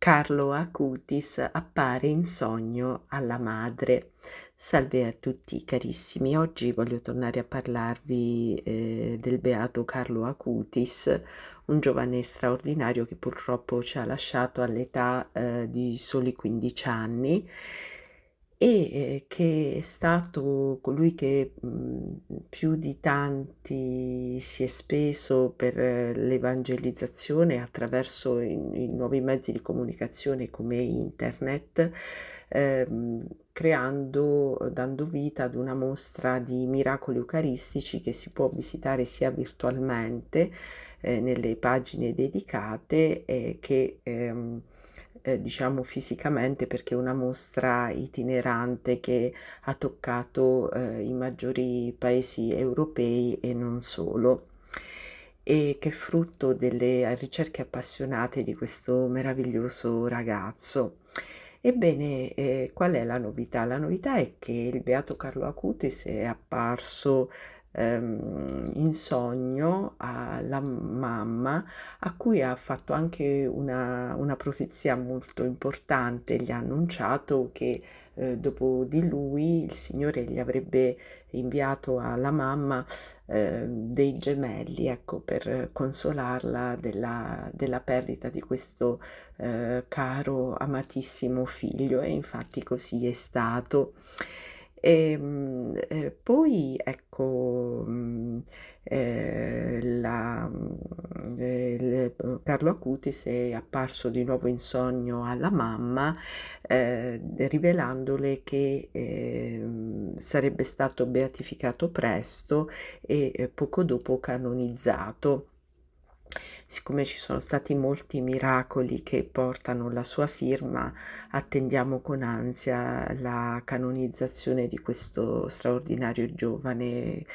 Carlo Acutis appare in sogno alla madre. Salve a tutti carissimi, oggi voglio tornare a parlarvi del beato Carlo Acutis, un giovane straordinario che purtroppo ci ha lasciato all'età di soli 15 anni e che è stato colui che più di tanti si è speso per l'evangelizzazione attraverso i nuovi mezzi di comunicazione come internet, dando vita ad una mostra di miracoli eucaristici che si può visitare sia virtualmente, nelle pagine dedicate, diciamo fisicamente, perché è una mostra itinerante che ha toccato, i maggiori paesi europei e non solo, e che è frutto delle ricerche appassionate di questo meraviglioso ragazzo. Ebbene, qual è la novità? La novità è che il beato Carlo Acutis è apparso, in sogno alla mamma, a cui ha fatto anche una profezia molto importante. Gli ha annunciato che dopo di lui il Signore gli avrebbe inviato alla mamma dei gemelli, ecco, per consolarla della perdita di questo caro, amatissimo figlio, e infatti così è stato. Poi ecco, Carlo Acutis è apparso di nuovo in sogno alla mamma, rivelandole che sarebbe stato beatificato presto e poco dopo canonizzato. Siccome ci sono stati molti miracoli che portano la sua firma, attendiamo con ansia la canonizzazione di questo straordinario giovane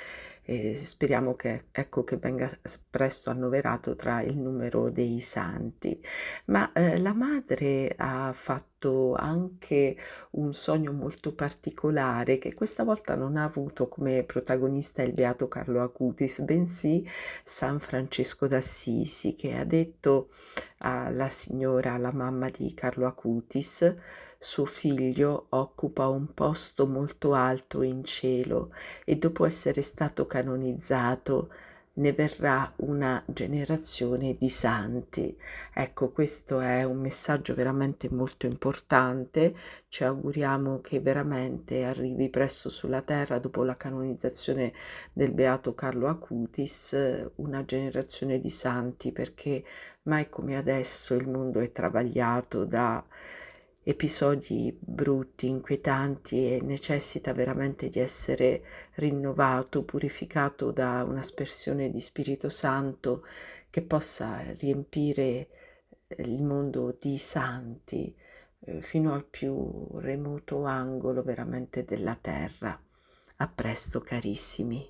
e speriamo che, ecco, che venga presto annoverato tra il numero dei santi. Ma la madre ha fatto anche un sogno molto particolare, che questa volta non ha avuto come protagonista il beato Carlo Acutis, bensì San Francesco d'Assisi, che ha detto alla signora, alla mamma di Carlo Acutis: suo figlio occupa un posto molto alto in cielo e dopo essere stato canonizzato ne verrà una generazione di santi. Ecco, questo è un messaggio veramente molto importante. Ci auguriamo che veramente arrivi presto sulla terra, dopo la canonizzazione del beato Carlo Acutis, una generazione di santi, perché mai come adesso il mondo è travagliato da episodi brutti, inquietanti, e necessita veramente di essere rinnovato, purificato da un'aspersione di Spirito Santo che possa riempire il mondo di santi fino al più remoto angolo veramente della terra. A presto carissimi.